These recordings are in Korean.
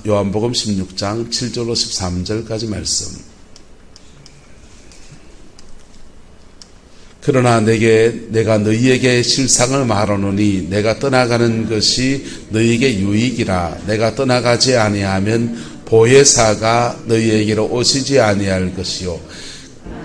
요한복음 16장 7절로 13절까지 말씀. 그러나 내가 너희에게 실상을 말하노니 내가 떠나가는 것이 너희에게 유익이라. 내가 떠나가지 아니하면 보혜사가 너희에게로 오시지 아니할 것이요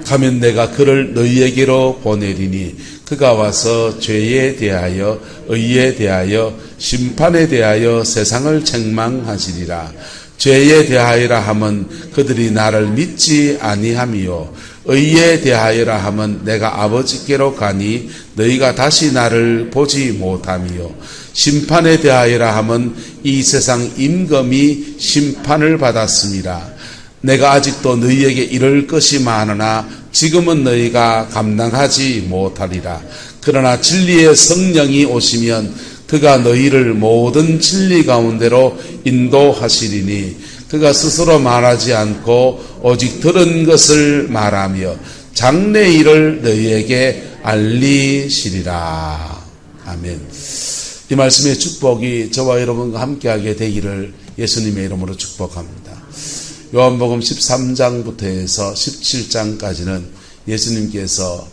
가면 내가 그를 너희에게로 보내리니 그가 와서 죄에 대하여 의에 대하여 심판에 대하여 세상을 책망하시리라. 죄에 대하여라 하면 그들이 나를 믿지 아니함이요 의에 대하여라 하면 내가 아버지께로 가니 너희가 다시 나를 보지 못함이요 심판에 대하여라 하면 이 세상 임금이 심판을 받았습니다. 내가 아직도 너희에게 이럴 것이 많으나 지금은 너희가 감당하지 못하리라. 그러나 진리의 성령이 오시면 그가 너희를 모든 진리 가운데로 인도하시리니 그가 스스로 말하지 않고 오직 들은 것을 말하며 장래 일을 너희에게 알리시리라. 아멘. 이 말씀의 축복이 저와 여러분과 함께하게 되기를 예수님의 이름으로 축복합니다. 요한복음 13장부터 해서 17장까지는 예수님께서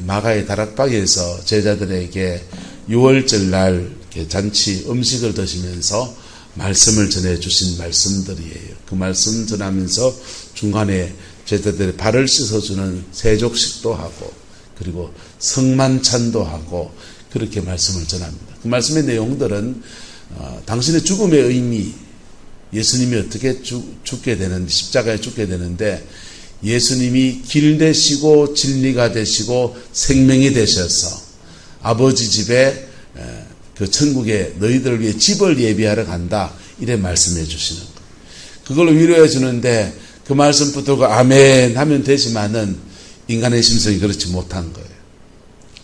마가의 다락방에서 제자들에게 유월절날 잔치 음식을 드시면서 말씀을 전해주신 말씀들이에요. 그 말씀 전하면서 중간에 제자들의 발을 씻어주는 세족식도 하고 그리고 성만찬도 하고 그렇게 말씀을 전합니다. 그 말씀의 내용들은 당신의 죽음의 의미, 예수님이 어떻게 죽게 되는데 십자가에 죽게 되는데 예수님이 길 되시고 진리가 되시고 생명이 되셔서 아버지 집에 그 천국에 너희들을 위해 집을 예비하러 간다 이래 말씀해 주시는 거예요. 그걸로 위로해 주는데 그 말씀 붙들고 아멘 하면 되지만은 인간의 심성이 그렇지 못한 거예요.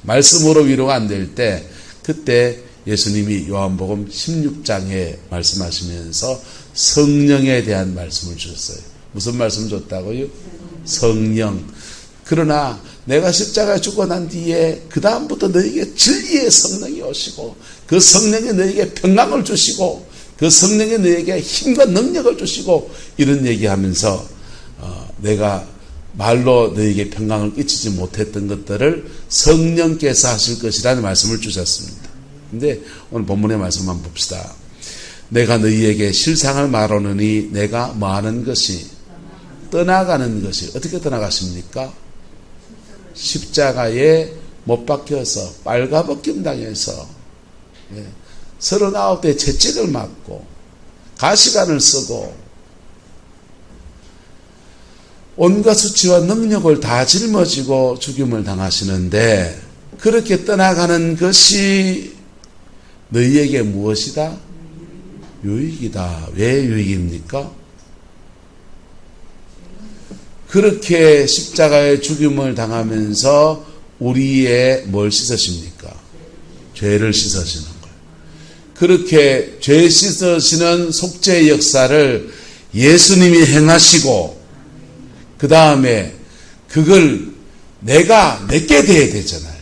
말씀으로 위로가 안 될 때 그때 예수님이 요한복음 16장에 말씀하시면서 성령에 대한 말씀을 주셨어요. 무슨 말씀 줬다고요? 성령. 그러나 내가 십자가에 죽고 난 뒤에 그 다음부터 너에게 진리의 성령이 오시고 그 성령이 너에게 평강을 주시고 그 성령이 너에게 힘과 능력을 주시고 이런 얘기하면서 내가 말로 너에게 평강을 끼치지 못했던 것들을 성령께서 하실 것이라는 말씀을 주셨습니다. 근데 오늘 본문의 말씀만 봅시다. 내가 너희에게 실상을 말하노니 내가 뭐하는 것이 떠나가는 것이 어떻게 떠나가십니까? 십자가에 못 박혀서 빨가벗김 당해서 39대 채찍을 맞고 가시관을 쓰고 온갖 수치와 능력을 다 짊어지고 죽임을 당하시는데 그렇게 떠나가는 것이 너희에게 무엇이다? 유익이다. 왜 유익입니까? 그렇게 십자가의 죽임을 당하면서 우리의 뭘 씻으십니까? 죄를 씻으시는 거예요. 그렇게 죄 씻으시는 속죄의 역사를 예수님이 행하시고 그 다음에 그걸 내게 돼야 되잖아요.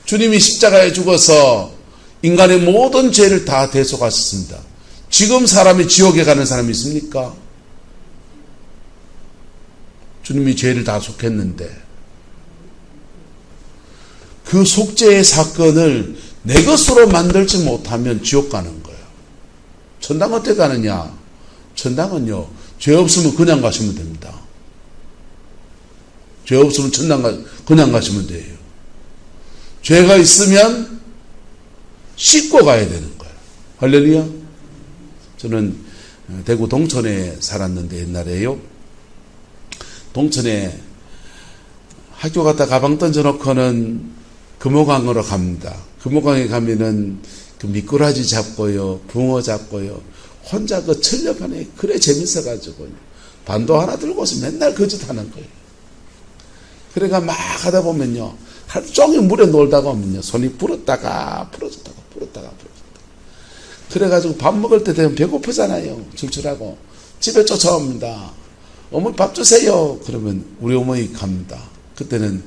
주님이 십자가에 죽어서 인간의 모든 죄를 다 대속하셨습니다. 지금 사람이 지옥에 가는 사람이 있습니까? 주님이 죄를 다 속했는데 그 속죄의 사건을 내 것으로 만들지 못하면 지옥 가는 거예요. 천당 어떻게 가느냐? 천당은요, 죄 없으면 그냥 가시면 됩니다. 죄 없으면 천당 그냥 가시면 돼요. 죄가 있으면 씻고 가야 되는 거예요. 할렐루야. 저는 대구 동천에 살았는데 옛날에요. 동천에 학교 갔다 가방 던져놓고는 금호강으로 갑니다. 금호강에 가면은 그 미꾸라지 잡고요, 붕어 잡고요, 혼자 그 철렵하네. 그래 재밌어가지고 반도 하나 들고서 맨날 거짓 하는 거예요. 그래가 막 하다 보면요, 하루 종일 물에 놀다가 오면요, 손이 부렀다가 풀어졌다가 풀었다가 풀어졌다가. 그래가지고 밥 먹을 때 되면 배고프잖아요. 출출하고 집에 쫓아옵니다. 어머니 밥 주세요. 그러면 우리 어머니 갑니다. 그때는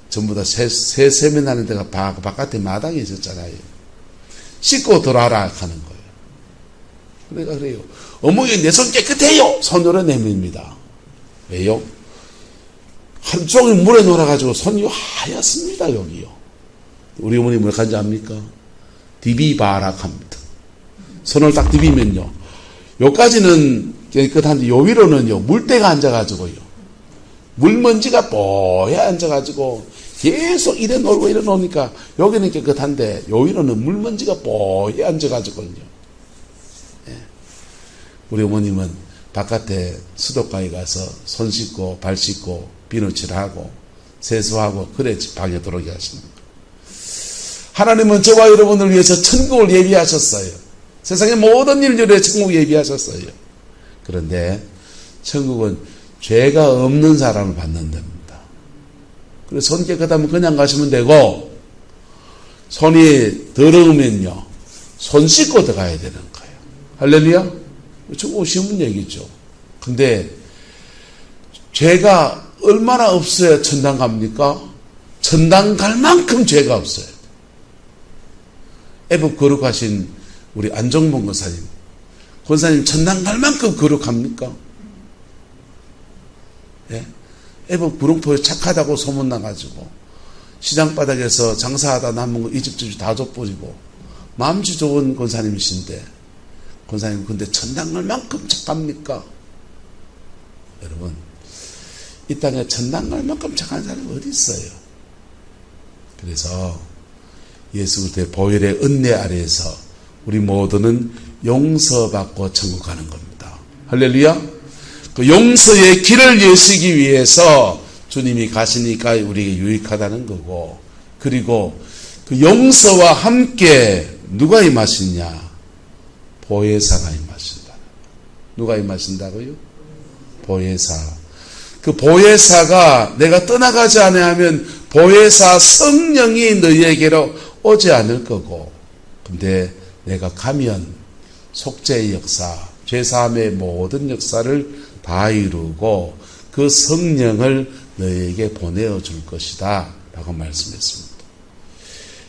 전부 다 세면하는 데가 바깥에 마당에 있었잖아요. 씻고 들어와라 하는 거예요. 내가 그래요. 어머니 내 손 깨끗해요. 손으로 내밉니다. 왜요? 하루 종일 물에 놀아가지고 손이 하얗습니다. 여기요. 우리 어머니 뭘 간지 압니까? 디비바락합니다. 손을 딱 디비면요. 요까지는 깨끗한데 요 위로는요. 물때가 앉아가지고요. 물먼지가 뽀해 앉아가지고 계속 이래 놀고 이래 노니까 여기는 깨끗한데 요 위로는 물먼지가 뽀해 앉아가지고요. 예. 우리 어머님은 바깥에 수도가에 가서 손 씻고 발 씻고 비누칠하고 세수하고 그래 방에 들어오게 하십니다. 하나님은 저와 여러분을 위해서 천국을 예비하셨어요. 세상의 모든 일들에 천국 예비하셨어요. 그런데 천국은 죄가 없는 사람을 받는 데입니다. 그래서 손 깨끗하면 그냥 가시면 되고 손이 더러우면요 손 씻고 들어가야 되는 거예요. 할렐루야. 천국 쉬운 얘기죠. 근데 죄가 얼마나 없어야 천당 갑니까? 천당 갈 만큼 죄가 없어요. 애법 거룩하신 우리 안정봉 권사님, 권사님 천당 갈 만큼 거룩합니까? 예? 애법 구룡포에 착하다고 소문나가지고 시장바닥에서 장사하다 남은 거 이 집 저 집 다 줘버리고 마음씨 좋은 권사님이신데 권사님 근데 천당 갈 만큼 착합니까? 여러분 이 땅에 천당 갈 만큼 착한 사람이 어디 있어요? 그래서 예수 그리스도의 보혈의 은혜 아래에서 우리 모두는 용서받고 천국 가는 겁니다. 할렐루야. 그 용서의 길을 여시기 위해서 주님이 가시니까 우리에게 유익하다는 거고, 그리고 그 용서와 함께 누가 임하시냐? 보혜사가 임하신다. 누가 임하신다고요? 보혜사. 그 보혜사가 내가 떠나가지 아니하면 보혜사 성령이 너희에게로 오지 않을 거고, 근데 내가 가면 속죄의 역사, 죄사함의 모든 역사를 다 이루고 그 성령을 너희에게 보내어 줄 것이다 라고 말씀했습니다.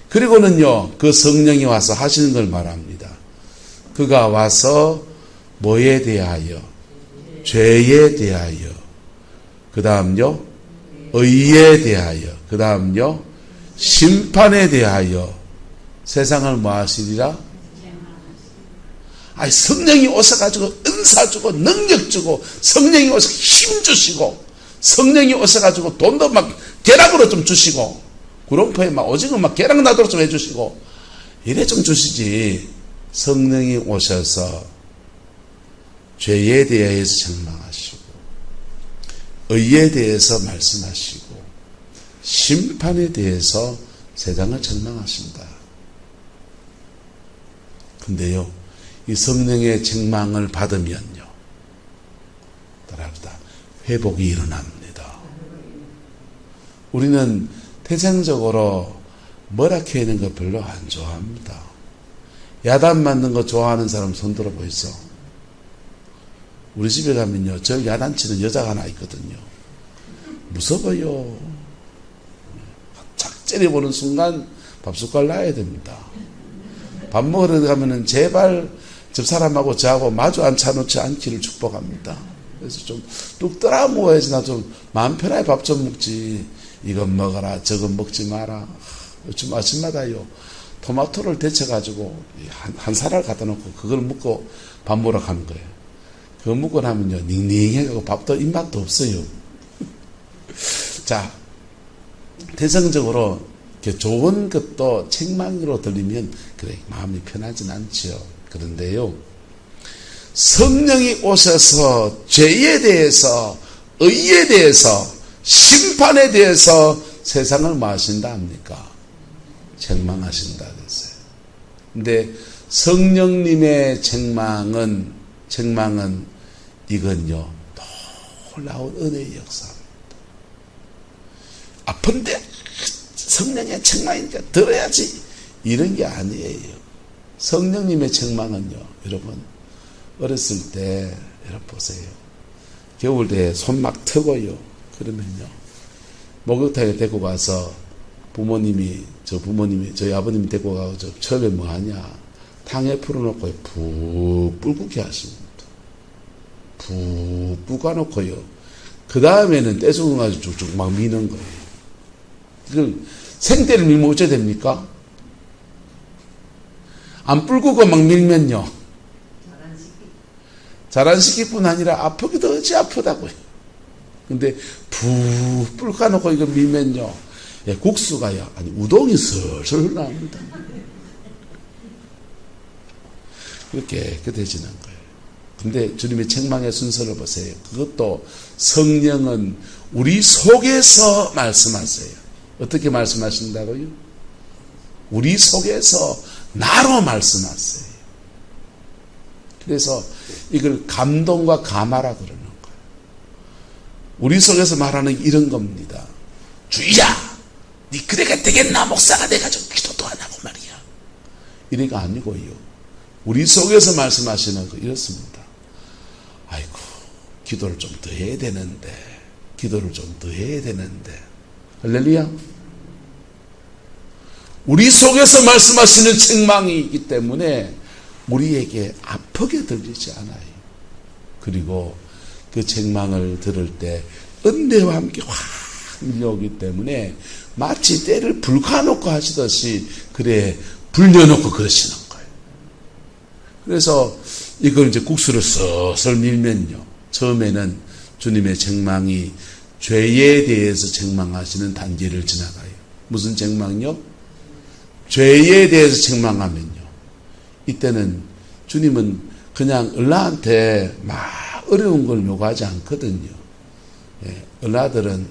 그리고는요 그 성령이 와서 하시는 걸 말합니다. 그가 와서 뭐에 대하여? 죄에 대하여, 그 다음요 의에 대하여, 그 다음요 심판에 대하여 세상을 뭐 하시리라? 아니 성령이 오셔가지고 은사 주고 능력 주고 성령이 오셔서 힘 주시고 성령이 오셔가지고 돈도 막 계락으로 좀 주시고 구룡포에 막 오징어 막 계락 나도록 좀 해주시고 이래 좀 주시지. 성령이 오셔서 죄에 대해서 책망하시고 의에 대해서 말씀하시고 심판에 대해서 세상을 책망하신다. 근데요 이 성령의 책망을 받으면요 따라합니다. 회복이 일어납니다. 우리는 태생적으로 머라케 있는 거 별로 안 좋아합니다. 야단 맞는 거 좋아하는 사람 손 들어 보이소. 우리 집에 가면요 저 야단치는 여자가 하나 있거든요. 무서워요. 착 째려보는 순간 밥숟갈 놔야 됩니다. 밥 먹으러 가면은 제발 저 사람하고 저하고 마주 앉혀놓지 않기를 축복합니다. 그래서 좀 뚝 떠라 먹어야지 나 좀 마음 편하게 밥 좀 먹지. 이건 먹어라 저건 먹지 마라. 요즘 아침마다요 토마토를 데쳐가지고 한 사발 갖다 놓고 그걸 먹고 밥 먹으러 가는 거예요. 그거 먹고 나면요 닝닝해가지고 밥도 입맛도 없어요. 자 대성적으로 이렇게 좋은 것도 책망으로 들리면 그래 마음이 편하진 않죠. 그런데요 성령이 오셔서 죄에 대해서 의에 대해서 심판에 대해서 세상을 뭐 하신다 합니까? 책망하신다 그랬어요. 근데 성령님의 책망은 이건요 놀라운 은혜의 역사입니다. 아픈데 성령의 책망이니까 들어야지 이런 게 아니에요. 성령님의 책망은요 여러분 어렸을 때 여러분 보세요. 겨울에 손 막 트고요 그러면요 목욕탕에 데리고 가서 부모님이 저희 아버님이 데리고 가서 처음에 뭐 하냐 탕에 풀어놓고 푹 불구게 하십니다. 푹 볶아놓고요. 그 다음에는 떼죽어 가지고 쭉쭉 막 미는 거예요. 이걸 생떼를 밀면 어째 됩니까? 안 불구고 막 밀면요. 잘 안 시킬 뿐 아니라 아프기도 어찌 아프다고요. 근데 푹 불까놓고 이거 밀면요. 예, 국수가요. 아니, 우동이 슬슬 나옵니다. 그렇게 깨끗해지는 거예요. 근데 주님의 책망의 순서를 보세요. 그것도 성령은 우리 속에서 말씀하세요. 어떻게 말씀하신다고요? 우리 속에서 나로 말씀하세요. 그래서 이걸 감동과 감화라 그러는 거예요. 우리 속에서 말하는 이런 겁니다. 주희야, 네 그래가 되겠나? 목사가 돼가지고 기도도 안 하고 말이야. 이래가 아니고요. 우리 속에서 말씀하시는 거 이렇습니다. 아이고, 기도를 좀 더 해야 되는데, 기도를 좀 더 해야 되는데. 할렐루야. 우리 속에서 말씀하시는 책망이 있기 때문에 우리에게 아프게 들리지 않아요. 그리고 그 책망을 들을 때 은혜와 함께 확 밀려오기 때문에 마치 때를 불가놓고 하시듯이 그래 불려놓고 그러시는 거예요. 그래서 이걸 이제 국수를 썰 밀면요. 처음에는 주님의 책망이 죄에 대해서 책망하시는 단계를 지나가요. 무슨 책망요? 죄에 대해서 책망하면요. 이때는 주님은 그냥 을라한테 막 어려운 걸 요구하지 않거든요. 예, 을라들은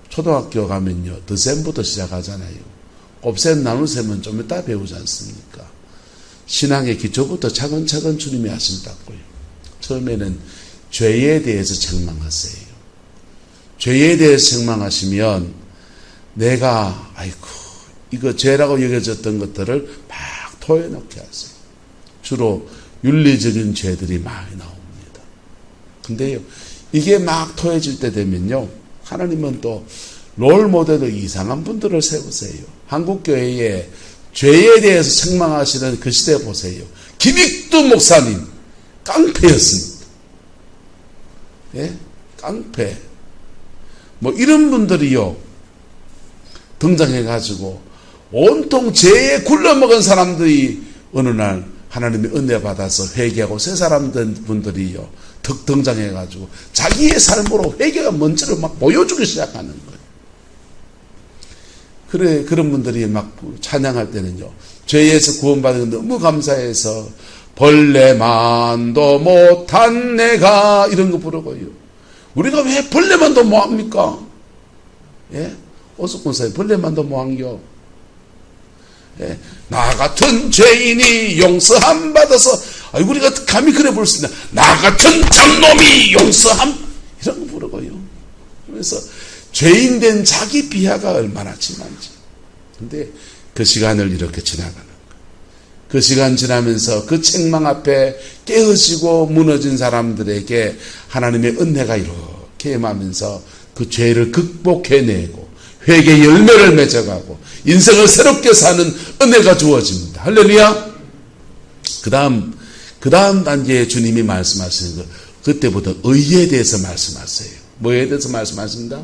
초등학교 가면요. 덧셈부터 시작하잖아요. 곱셈, 나눗셈은 좀 이따 배우지 않습니까? 신앙의 기초부터 차근차근 주님이 하신다고요. 처음에는 죄에 대해서 책망하세요. 죄에 대해서 책망하시면 내가 아이고 이거 죄라고 여겨졌던 것들을 막 토해놓게 하세요. 주로 윤리적인 죄들이 많이 나옵니다. 근데요, 이게 막 토해질 때 되면요, 하나님은 또 롤모델로 이상한 분들을 세우세요. 한국교회에 죄에 대해서 책망하시는 그 시대 보세요. 김익두 목사님, 깡패였습니다. 예? 깡패. 뭐 이런 분들이요, 등장해가지고 온통 죄에 굴러먹은 사람들이 어느 날 하나님의 은혜 받아서 회개하고 새 사람 된 분들이요 덕 등장해가지고 자기의 삶으로 회개가 뭔지를 막 보여주기 시작하는 거예요. 그래 그런 분들이 막 찬양할 때는요 죄에서 구원받은 게 너무 감사해서 벌레만도 못한 내가 이런 거 부르고요. 우리가 왜 벌레만도 뭐합니까? 예? 오숙군사에 벌레만도 뭐한겨? 예, 나 같은 죄인이 용서함 받아서 아이고 우리가 감히 그래 볼 수 있나? 나 같은 장놈이 용서함 이런 거 부르고요. 그래서 죄인 된 자기 비하가 얼마나 심한지. 근데 그 시간을 이렇게 지나가는 거예요. 그 시간 지나면서 그 책망 앞에 깨어지고 무너진 사람들에게 하나님의 은혜가 이렇게 임하면서 그 죄를 극복해내고 회개 열매를 맺어가고 인생을 새롭게 사는 은혜가 주어집니다. 할렐루야. 그 다음 단계에 주님이 말씀하시는 것, 그때부터 의에 대해서 말씀하세요. 뭐에 대해서 말씀하십니다?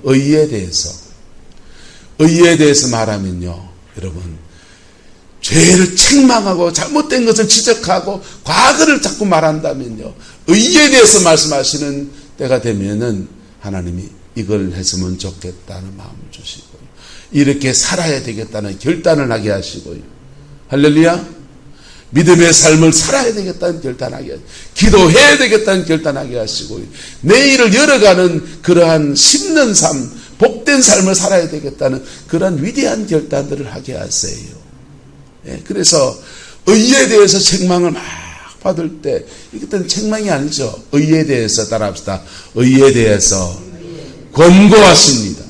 의에 대해서. 의에 대해서 말하면요, 여러분, 죄를 책망하고 잘못된 것을 지적하고 과거를 자꾸 말한다면요, 의에 대해서 말씀하시는 때가 되면은 하나님이 이걸 했으면 좋겠다는 마음을 주시고요. 이렇게 살아야 되겠다는 결단을 하게 하시고요. 할렐루야. 믿음의 삶을 살아야 되겠다는 결단하게 하시고 기도해야 되겠다는 결단하게 하시고요. 내일을 열어가는 그러한 심는 삶, 복된 삶을 살아야 되겠다는 그러한 위대한 결단들을 하게 하세요. 예, 그래서 의에 대해서 책망을 막 받을 때 이것은 책망이 아니죠. 의에 대해서 따라합시다. 의에 대해서 권고하십니다.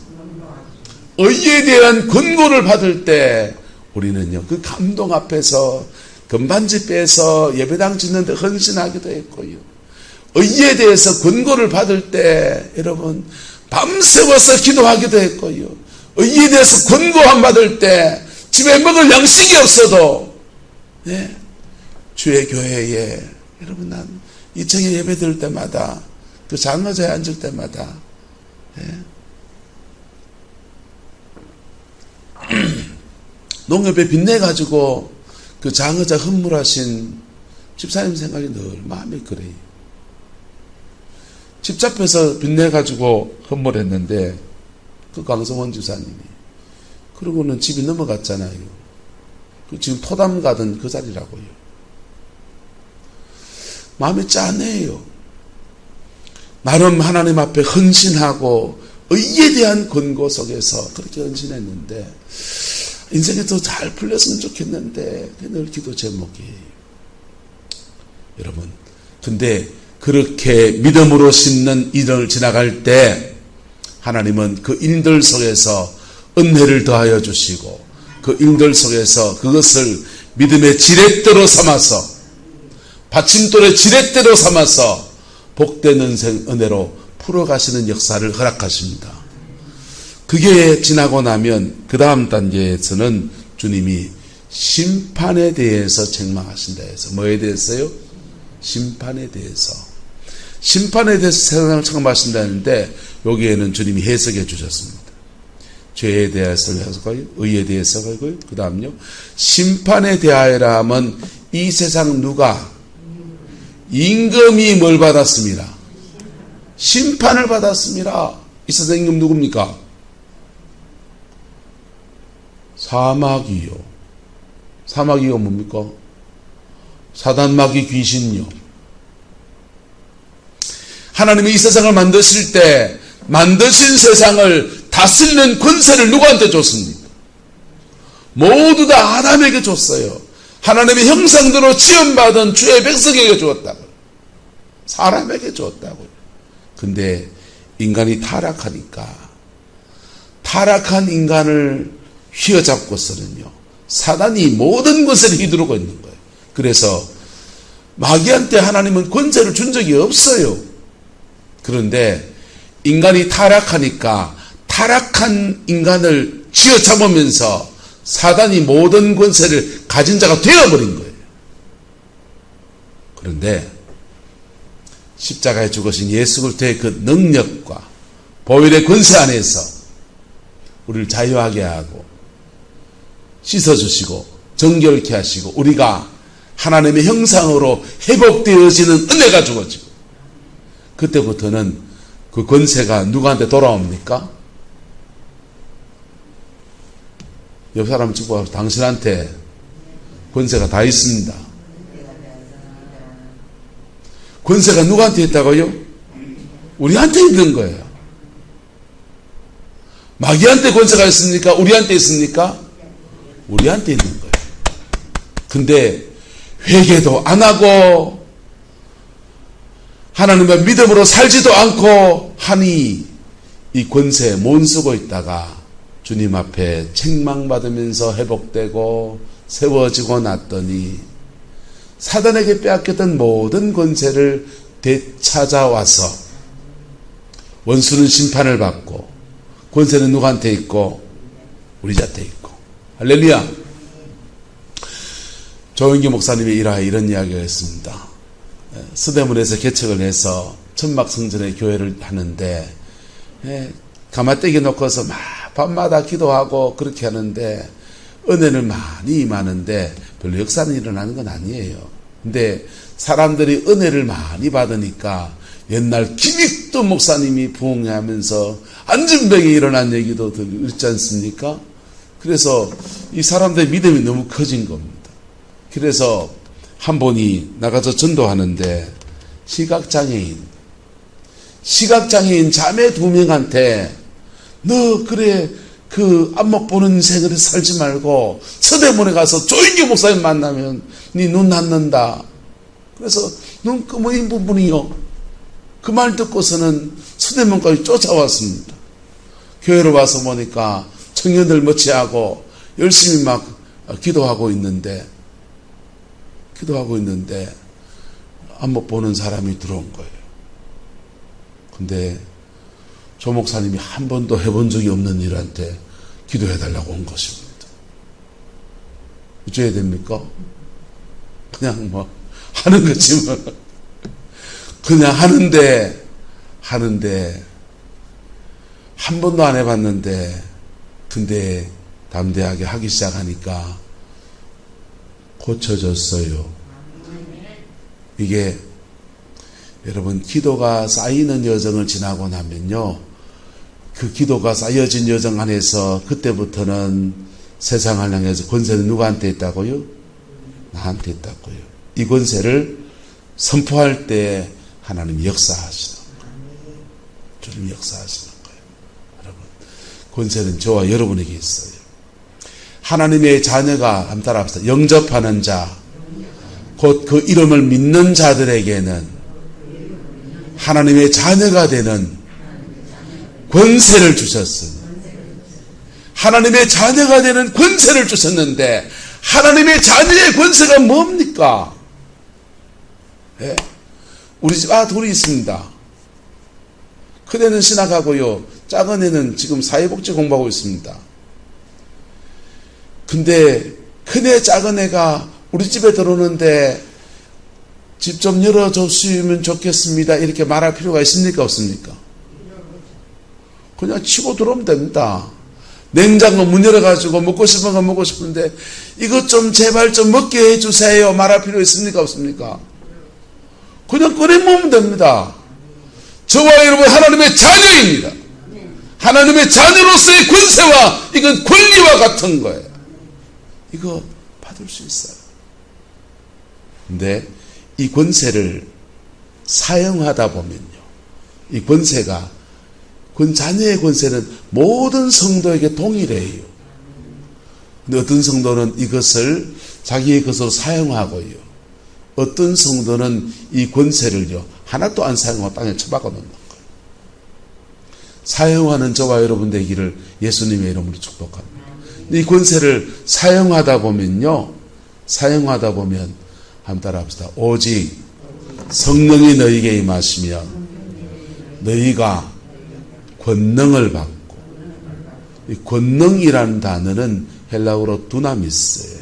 의에 대한 권고를 받을 때 우리는요 그 감동 앞에서 금반지 빼서 예배당 짓는데 헌신하기도 했고요. 의에 대해서 권고를 받을 때 여러분 밤새워서 기도하기도 했고요. 의에 대해서 권고함 받을 때 집에 먹을 양식이 없어도 네, 주의 교회에 여러분 난 2층에 예배 드릴 때마다 그 장의자에 앉을 때마다 농협에 빚내가지고 그 장의자 헌물하신 집사님 생각이 늘 마음이 그래요. 집 잡혀서 빚내가지고 헌물했는데 그 강성원 집사님이 그러고는 집이 넘어갔잖아요. 지금 토담 가던 그 자리라고요. 마음이 짠해요. 나름 하나님 앞에 헌신하고 의에 대한 권고 속에서 그렇게 헌신했는데 인생이 더 잘 풀렸으면 좋겠는데 늘 기도 제목이에요. 여러분, 근데 그렇게 믿음으로 싣는 일을 지나갈 때 하나님은 그 일들 속에서 은혜를 더하여 주시고 그 일들 속에서 그것을 믿음의 지렛대로 삼아서 받침돌의 지렛대로 삼아서 복된 인생 은혜로 풀어가시는 역사를 허락하십니다. 그게 지나고 나면 그 다음 단계에서는 주님이 심판에 대해서 책망하신다 해서 뭐에 대해서요? 심판에 대해서. 심판에 대해서 세상을 책망하신다는데 여기에는 주님이 해석해 주셨습니다. 죄에 대해서 해석하고 의에 대해서 해석하고 그 다음요. 심판에 대하여라 하면 이 세상 누가 임금이 뭘 받았습니다. 심판을 받았습니다. 이 세상 임금 누굽니까? 사마귀요. 사마귀가 뭡니까? 사단마귀 귀신요. 하나님이 이 세상을 만드실 때 만드신 세상을 다스리는 권세를 누구한테 줬습니까? 모두 다 아담에게 줬어요. 하나님의 형상대로 지음받은 주의 백성에게 주었다고요. 사람에게 주었다고요. 근데 인간이 타락하니까 타락한 인간을 휘어잡고서는요 사단이 모든 것을 휘두르고 있는 거예요. 그래서 마귀한테 하나님은 권세를 준 적이 없어요. 그런데 인간이 타락하니까 타락한 인간을 쥐어잡으면서 사단이 모든 권세를 가진 자가 되어버린 거예요. 그런데 십자가에 죽으신 예수 그리스도의 그 능력과 보혈의 권세 안에서 우리를 자유하게 하고 씻어주시고 정결케 하시고 우리가 하나님의 형상으로 회복되어지는 은혜가 주어지고 그때부터는 그 권세가 누구한테 돌아옵니까? 옆 사람 치고 당신한테 권세가 다 있습니다. 권세가 누구한테 있다고요? 우리한테 있는 거예요. 마귀한테 권세가 있습니까? 우리한테 있습니까? 우리한테 있는 거예요. 근데 회개도 안 하고 하나님의 믿음으로 살지도 않고 하니 이 권세에 못 쓰고 있다가 주님 앞에 책망받으면서 회복되고 세워지고 났더니 사단에게 빼앗겼던 모든 권세를 되찾아와서 원수는 심판을 받고 권세는 누구한테 있고 우리한테 있고 할렐루야. 조영기 목사님이 일화에 이런 이야기가 있습니다. 서대문에서 개척을 해서 천막성전에 교회를 하는데 가마떼기 놓고서 막 밤마다 기도하고 그렇게 하는데 은혜는 많이 임하는데 별로 역사는 일어나는 건 아니에요. 근데 사람들이 은혜를 많이 받으니까 옛날 김익도 목사님이 부흥하면서 안진병이 일어난 얘기도 있지 않습니까? 그래서 이 사람들의 믿음이 너무 커진 겁니다. 그래서 한 분이 나가서 전도하는데 시각장애인 자매 2명한테 너 그래 그 안목 보는 인생을 살지 말고 서대문에 가서 조인규 목사님 만나면 네 눈 낫는다. 그래서 눈 검은 부분이요. 그 말 듣고서는 서대문까지 쫓아왔습니다. 교회로 와서 보니까 청년들 머치하고 열심히 막 기도하고 있는데 안목 보는 사람이 들어온 거예요. 근데 조 목사님이 한 번도 해본 적이 없는 일한테 기도해달라고 온 것입니다. 어째야 됩니까? 그냥 뭐 하는 거지 뭐. 그냥 하는데 한 번도 안 해봤는데 근데 담대하게 하기 시작하니까 고쳐졌어요. 이게 여러분 기도가 쌓이는 여정을 지나고 나면요, 그 기도가 쌓여진 여정 안에서 그때부터는 세상을 향해서 권세는 누구한테 있다고요? 나한테 있다고요. 이 권세를 선포할 때 하나님이 역사하시는 거예요. 주님이 역사하시는 거예요. 여러분, 권세는 저와 여러분에게 있어요. 하나님의 자녀가 한번 따라합시다. 영접하는 자, 곧 그 이름을 믿는 자들에게는 하나님의 자녀가 되는 권세를 주셨으니, 하나님의 자녀가 되는 권세를 주셨는데 하나님의 자녀의 권세가 뭡니까? 예? 우리 집 둘이 있습니다. 큰애는 신학하고요, 작은 애는 지금 사회복지 공부하고 있습니다. 근데 큰애 작은 애가 우리 집에 들어오는데 집 좀 열어줬으면 좋겠습니다 이렇게 말할 필요가 있습니까 없습니까? 그냥 치고 들어오면 됩니다. 냉장고 문 열어가지고 먹고 싶은 거 먹고 싶은데 이것 좀 제발 좀 먹게 해주세요 말할 필요 있습니까 없습니까? 그냥 꺼내 먹으면 됩니다. 저와 여러분 하나님의 자녀입니다. 하나님의 자녀로서의 권세와 이건 권리와 같은 거예요. 이거 받을 수 있어요. 근데 이 권세를 사용하다 보면요, 이 권세가 자녀의 권세는 모든 성도에게 동일해요. 근데 어떤 성도는 이것을 자기의 것으로 사용하고요, 어떤 성도는 이 권세를요 하나도 안 사용하고 땅에 처박아 놓는 거예요. 사용하는 저와 여러분 되기를 예수님의 이름으로 축복합니다. 이 권세를 사용하다 보면 한번 따라합시다. 오직 성령이 너희에게 임하시면 너희가 권능을 받고, 이 권능이라는 단어는 헬라어로 두나미스예요.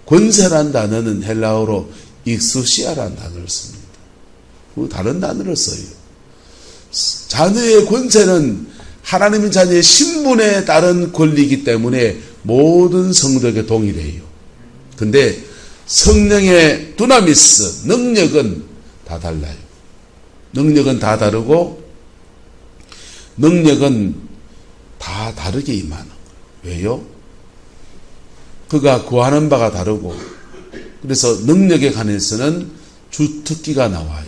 권세라는 단어는 헬라어로 익수시아라는 단어를 씁니다. 다른 단어를 써요. 자녀의 권세는 하나님의 자녀의 신분에 따른 권리이기 때문에 모든 성도에게 동일해요. 근데 성령의 두나미스, 능력은 다 달라요. 능력은 다 다르고 능력은 다 다르게 임하는 거예요. 왜요? 그가 구하는 바가 다르고, 그래서 능력에 관해서는 주특기가 나와요.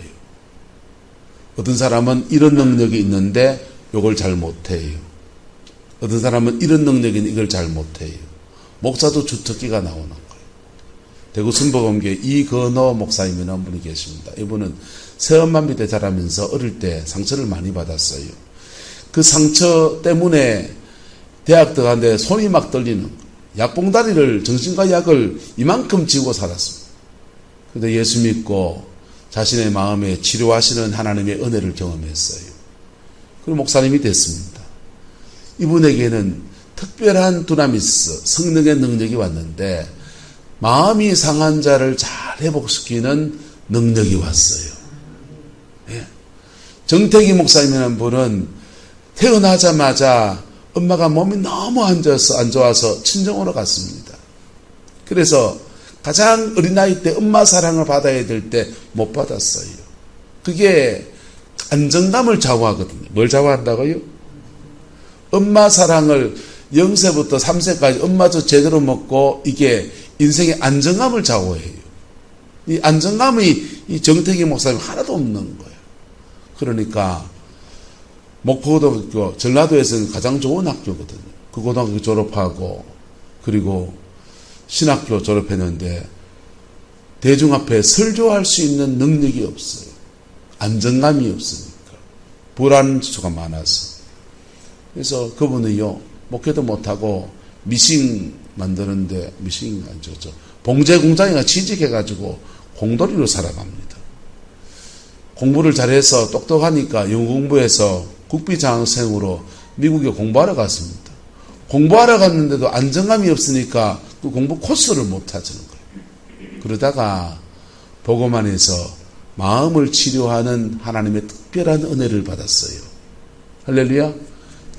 어떤 사람은 이런 능력이 있는데 이걸 잘 못해요. 어떤 사람은 이런 능력이 있는데 이걸 잘 못해요. 목사도 주특기가 나오는 거예요. 대구 순복음교회 이건호 목사님이라는 분이 계십니다. 이분은 새엄마 밑에 자라면서 어릴 때 상처를 많이 받았어요. 그 상처 때문에 대학 들어가는데 손이 막 떨리는, 약봉다리를, 정신과 약을 이만큼 쥐고 살았습니다. 그런데 예수 믿고 자신의 마음에 치료하시는 하나님의 은혜를 경험했어요. 그리고 목사님이 됐습니다. 이분에게는 특별한 두나미스, 성령의 능력이 왔는데 마음이 상한 자를 잘 회복시키는 능력이 왔어요. 예. 정태기 목사님이라는 분은 태어나자마자 엄마가 몸이 너무 안 좋아서 친정으로 갔습니다. 그래서 가장 어린 나이 때 엄마 사랑을 받아야 될 때 못 받았어요. 그게 안정감을 좌우하거든요. 뭘 좌우한다고요? 엄마 사랑을 0세부터 3세까지 엄마도 제대로 먹고 이게 인생의 안정감을 좌우해요. 이 안정감이 이 정태기 목사님 하나도 없는 거예요. 그러니까 목포고등학교, 전라도에서는 가장 좋은 학교거든요. 그 고등학교 졸업하고 그리고 신학교 졸업했는데 대중 앞에 설교할 수 있는 능력이 없어요. 안정감이 없으니까. 불안 지수가 많아서. 그래서 그분은요, 목회도 못하고 미싱 만드는데, 미싱이 아니죠. 봉제 공장에 취직해가지고 공돌이로 살아갑니다. 공부를 잘해서 똑똑하니까 영어 공부해서 국비장학생으로 미국에 공부하러 갔습니다. 공부하러 갔는데도 안정감이 없으니까 그 공부 코스를 못 찾는 거예요. 그러다가 복음 안에서 마음을 치료하는 하나님의 특별한 은혜를 받았어요. 할렐루야.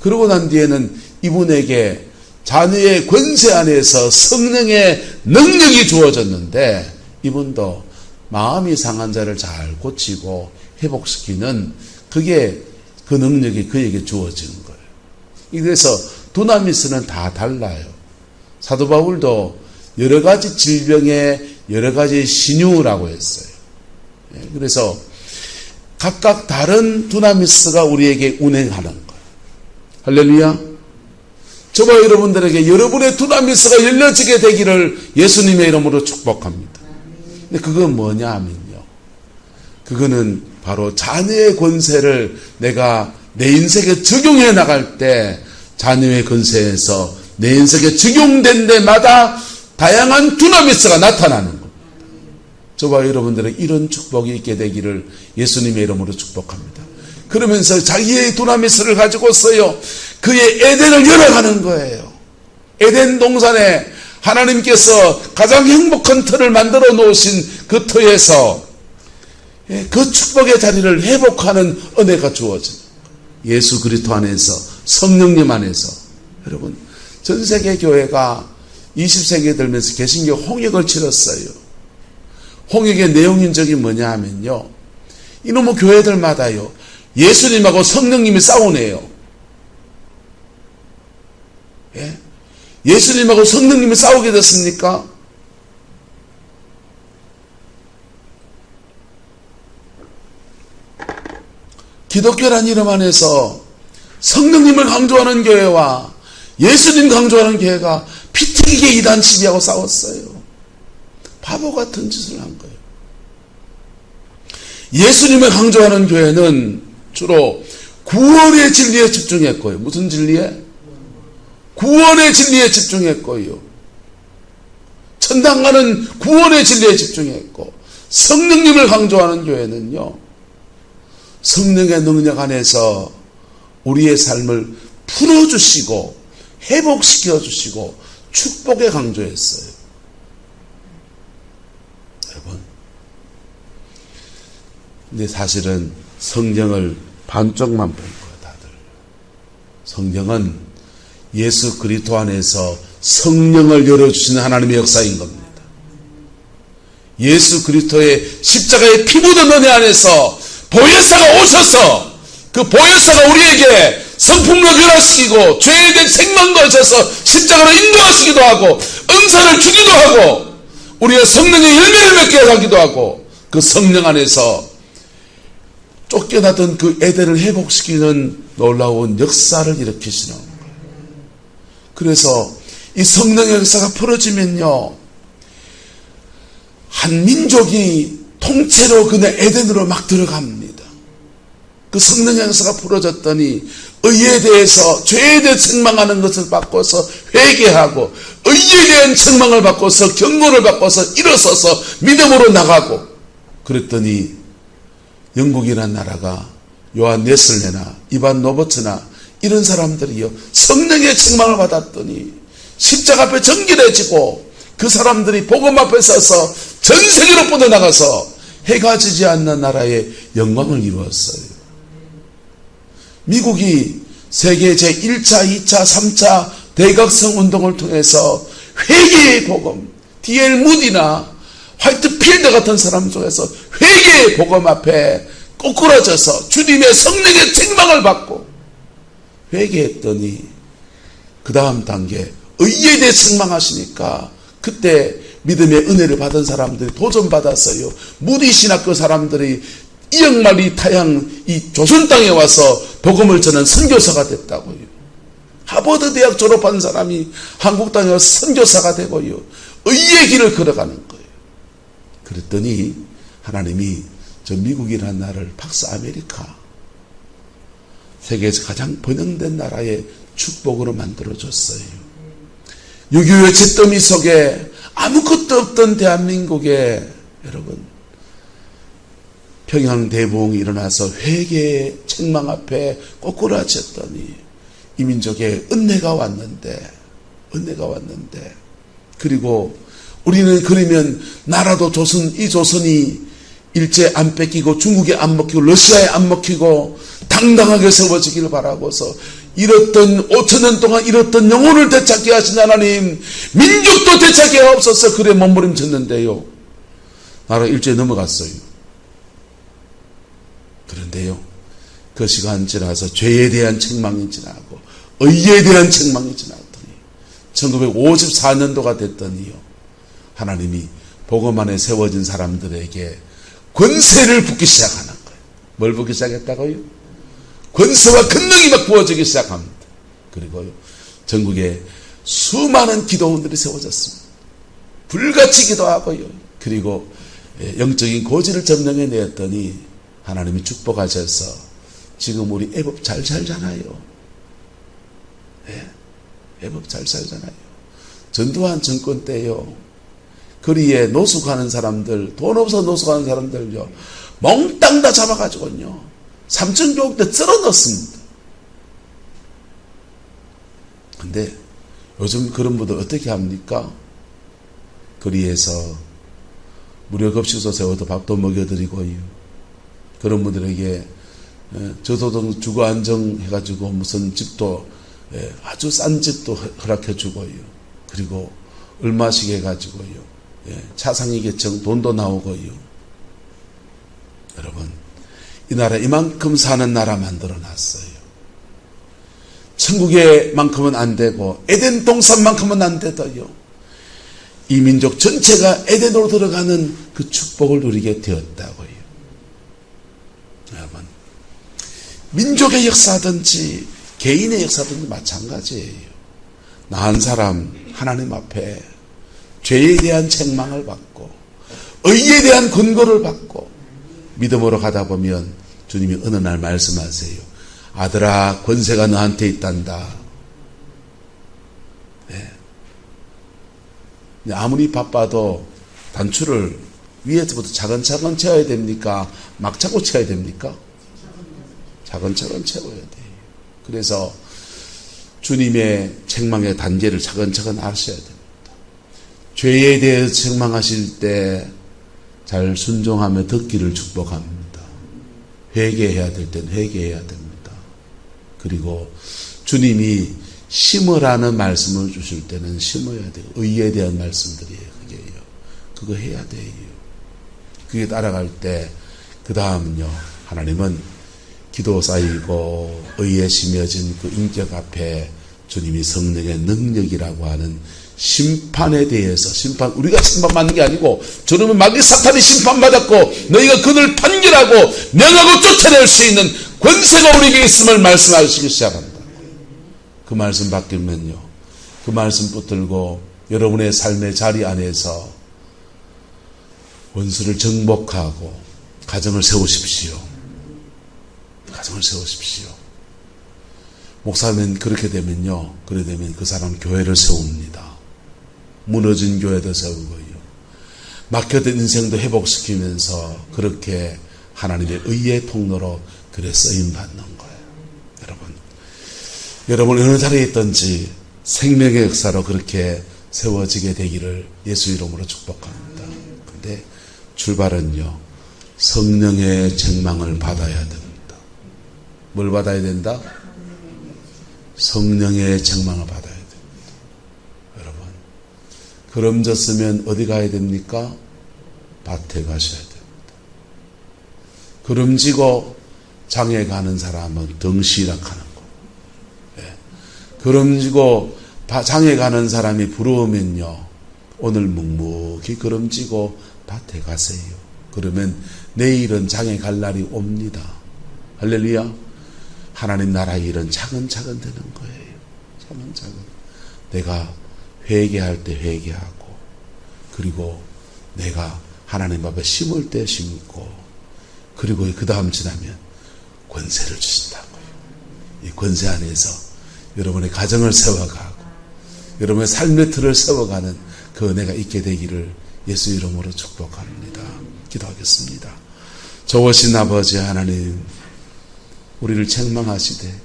그러고 난 뒤에는 이분에게 자녀의 권세 안에서 성령의 능력이 주어졌는데 이분도 마음이 상한 자를 잘 고치고 회복시키는 그게 그 능력이 그에게 주어진 거예요. 그래서 두나미스는 다 달라요. 사도 바울도 여러 가지 질병의 여러 가지 신유라고 했어요. 그래서 각각 다른 두나미스가 우리에게 운행하는 거예요. 할렐루야. 저와 여러분들에게 여러분의 두나미스가 열려지게 되기를 예수님의 이름으로 축복합니다. 근데 그건 뭐냐 하면요, 그거는 바로 자녀의 권세를 내가 내 인생에 적용해 나갈 때 자녀의 권세에서 내 인생에 적용된 데마다 다양한 두나미스가 나타나는 겁니다. 저와 여러분들에게 이런 축복이 있게 되기를 예수님의 이름으로 축복합니다. 그러면서 자기의 두나미스를 가지고서요, 그의 에덴을 열어가는 거예요. 에덴 동산에 하나님께서 가장 행복한 터를 만들어 놓으신 그 터에서 그 축복의 자리를 회복하는 은혜가 주어집니다. 예수 그리스도 안에서, 성령님 안에서. 여러분, 전 세계 교회가 20세기에 들면서 개신교 홍역을 치렀어요. 홍역의 내용인적이 뭐냐 하면요, 이놈의 교회들마다요, 예수님하고 성령님이 싸우네요. 예? 예수님하고 성령님이 싸우게 됐습니까? 기독교란 이름 안에서 성령님을 강조하는 교회와 예수님 강조하는 교회가 피 튀기게 이단 시비하고 싸웠어요. 바보 같은 짓을 한 거예요. 예수님을 강조하는 교회는 주로 구원의 진리에 집중했고요. 무슨 진리에? 구원의 진리에 집중했고요. 천당 가는 구원의 진리에 집중했고, 성령님을 강조하는 교회는요, 성령의 능력 안에서 우리의 삶을 풀어주시고 회복시켜주시고 축복에 강조했어요. 여러분, 근데 사실은 성경을 반쪽만 본 거예요, 다들. 성경은 예수 그리스도 안에서 성령을 열어주시는 하나님의 역사인 겁니다. 예수 그리스도의 십자가의 피 묻은 은혜 안에서 보혜사가 오셔서 그 보혜사가 우리에게 성품으로 변화시키고 죄에 대한 생명도 하셔서 십자가로 인도하시기도 하고 은사를 주기도 하고 우리가 성령의 열매를 맺게 하기도 하고 그 성령 안에서 쫓겨나던 그 에덴을 회복시키는 놀라운 역사를 일으키시는 거예요. 그래서 이 성령의 역사가 풀어지면요, 한 민족이 통째로 그냥 에덴으로 막 들어갑니다. 그 성령의 역사가 풀어졌더니 의에 대해서, 죄에 대해 책망하는 것을 바꿔서 회개하고, 의에 대한 책망을 바꿔서 경고를 바꿔서 일어서서 믿음으로 나가고, 그랬더니 영국이라는 나라가 요한 네슬레나 이반 노버츠나 이런 사람들이요, 성령의 책망을 받았더니 십자가 앞에 정결해지고 그 사람들이 복음 앞에 서서 전 세계로 뻗어나가서 해가 지지 않는 나라의 영광을 이루었어요. 미국이 세계 제1차, 2차, 3차 대각성 운동을 통해서 회개의 복음, D.L. 무디나 화이트필드 같은 사람 속에서 회개의 복음 앞에 꼬꾸라져서 주님의 성령의 책망을 받고 회개했더니 그 다음 단계 의에 대해 책망하시니까 그때 믿음의 은혜를 받은 사람들이 도전받았어요. 무디 신학교 사람들이 2억 마리 타양 이 조선 땅에 와서 복음을 전한 선교사가 됐다고요. 하버드 대학 졸업한 사람이 한국 땅에 와서 선교사가 되고요, 의의 길을 걸어가는 거예요. 그랬더니 하나님이 저 미국이라는 나라를 박스 아메리카, 세계에서 가장 번영된 나라의 축복으로 만들어줬어요. 6.25의 잿더미 속에 아무것도 없던 대한민국에 여러분 평양대부흥이 일어나서 회개의 책망 앞에 꼬꾸라졌더니 이 민족에 은혜가 왔는데 그리고 우리는 그러면 나라도 이 조선이 일제 안 뺏기고 중국에 안 먹히고 러시아에 안 먹히고 당당하게 세워지기를 바라고서 잃었던 5,000년 동안 잃었던 영혼을 되찾게 하신 하나님, 민족도 되찾게 하옵소서. 그래 몸부림쳤는데요, 나라 일제에 넘어갔어요. 그런데요, 그 시간 지나서 죄에 대한 책망이 지나고 의에 대한 책망이 지났더니 1954년도가 됐더니요, 하나님이 복음 안에 세워진 사람들에게 권세를 붓기 시작하는 거예요. 뭘 붓기 시작했다고요? 권세와 권능이 막 부어지기 시작합니다. 그리고요, 전국에 수많은 기도원들이 세워졌습니다. 불같이 기도하고요, 그리고 영적인 고지를 점령해 내었더니 하나님이 축복하셔서 지금 우리 애법 잘 살잖아요. 애법 잘 살잖아요. 전두환 정권 때요, 거리에 노숙하는 사람들, 돈 없어 노숙하는 사람들요, 몽땅 다 잡아가지고요, 삼천교육대 썰어 넣습니다. 근데 요즘 그런 분들 어떻게 합니까? 거리에서 무료 급식소 세워도 밥도 먹여드리고요, 그런 분들에게 저소득 주거 안정 해가지고 무슨 집도 아주 싼 집도 허락해주고요, 그리고 얼마씩 해가지고요, 차상위 계층 돈도 나오고요. 여러분, 이 나라 이만큼 사는 나라 만들어놨어요. 천국에만큼은 안 되고 에덴 동산만큼은 안 되도요, 이 민족 전체가 에덴으로 들어가는 그 축복을 누리게 되었다고요. 여러분, 민족의 역사든지 개인의 역사든지 마찬가지예요. 나은 사람 하나님 앞에 죄에 대한 책망을 받고 의에 대한 근거를 받고 믿음으로 가다 보면 주님이 어느 날 말씀하세요. 아들아, 권세가 너한테 있단다. 아무리 바빠도 단추를 위에서부터 차근차근 채워야 됩니까? 막 차고 채워야 됩니까? 차근차근 채워야 돼요. 그래서 주님의 책망의 단계를 차근차근 아셔야 됩니다. 죄에 대해 책망하실 때 잘 순종하며 듣기를 축복합니다. 회개해야 될 땐 회개해야 됩니다. 그리고 주님이 심으라는 말씀을 주실 때는 심어야 돼요. 의에 대한 말씀들이에요. 그게요. 그거 해야 돼요. 그게 따라갈 때 그 다음은요, 하나님은 기도 쌓이고 의에 심어진 그 인격 앞에 주님이 성령의 능력이라고 하는 심판에 대해서, 우리가 심판받는 게 아니고 저놈은 마귀 사탄이 심판받았고 너희가 그들 판결하고 명하고 쫓아낼 수 있는 권세가 우리에게 있음을 말씀하시기 시작합니다. 그 말씀 바뀌면요, 그 말씀 붙들고 여러분의 삶의 자리 안에서 원수를 정복하고 가정을 세우십시오. 가정을 세우십시오. 목사는 그렇게 되면요, 그렇게 되면 그 사람 교회를 세웁니다. 무너진 교회도 세우고요, 막혀든 인생도 회복시키면서 그렇게 하나님의 의의 통로로 그래 쓰임받는 거예요. 여러분 어느 자리에 있든지 생명의 역사로 그렇게 세워지게 되기를 예수 이름으로 축복합니다. 근데 출발은요, 성령의 책망을 받아야 됩니다. 뭘 받아야 된다? 성령의 책망을 받아야 됩니다. 여러분, 그름졌으면 어디 가야 됩니까? 밭에 가셔야 됩니다. 그름지고 장에 가는 사람은 덩시락하는 거예요. 그름지고 장에 가는 사람이 부러우면요, 오늘 묵묵히 그름지고 밭에 가세요. 그러면 내일은 장에 갈 날이 옵니다. 할렐루야. 하나님 나라의 일은 차근차근 되는 거예요. 차근차근. 내가 회개할 때 회개하고, 그리고 내가 하나님 앞에 심을 때 심고, 그리고 그 다음 지나면 권세를 주신다고요. 이 권세 안에서 여러분의 가정을 세워가고 여러분의 삶의 틀을 세워가는 그 은혜가 있게 되기를 예수 이름으로 축복합니다. 기도하겠습니다. 좋으신 아버지 하나님, 우리를 책망하시되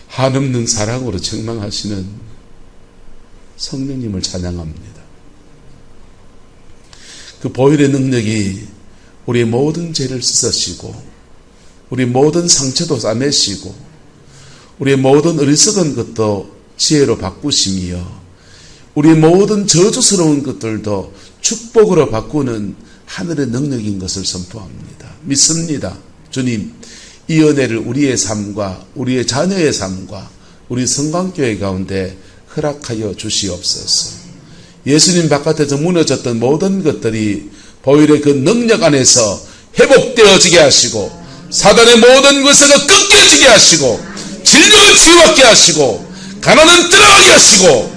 한없는 사랑으로 책망하시는 성령님을 찬양합니다. 그 보혈의 능력이 우리의 모든 죄를 씻으시고 우리 모든 상처도 싸매시고 우리의 모든 어리석은 것도 지혜로 바꾸시며 우리의 모든 저주스러운 것들도 축복으로 바꾸는 하늘의 능력인 것을 선포합니다. 믿습니다. 주님, 이 은혜를 우리의 삶과 우리의 자녀의 삶과 우리 성광교회 가운데 허락하여 주시옵소서. 예수님 바깥에서 무너졌던 모든 것들이 보혈의 그 능력 안에서 회복되어지게 하시고 사단의 모든 것을 꺾여지게 하시고 진리를 치유받게 하시고 가난은 들어가게 하시고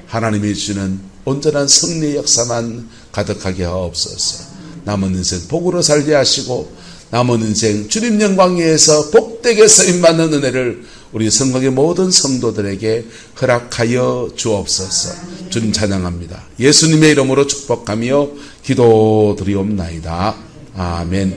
하나님이 주시는 온전한 승리의 역사만 가득하게 하옵소서. 남은 인생 복으로 살게 하시고 남은 인생 주님 영광 위에서 복되게 쓰임받는 은혜를 우리 성곽의 모든 성도들에게 허락하여 주옵소서. 주님 찬양합니다. 예수님의 이름으로 축복하며 기도드리옵나이다. 아멘.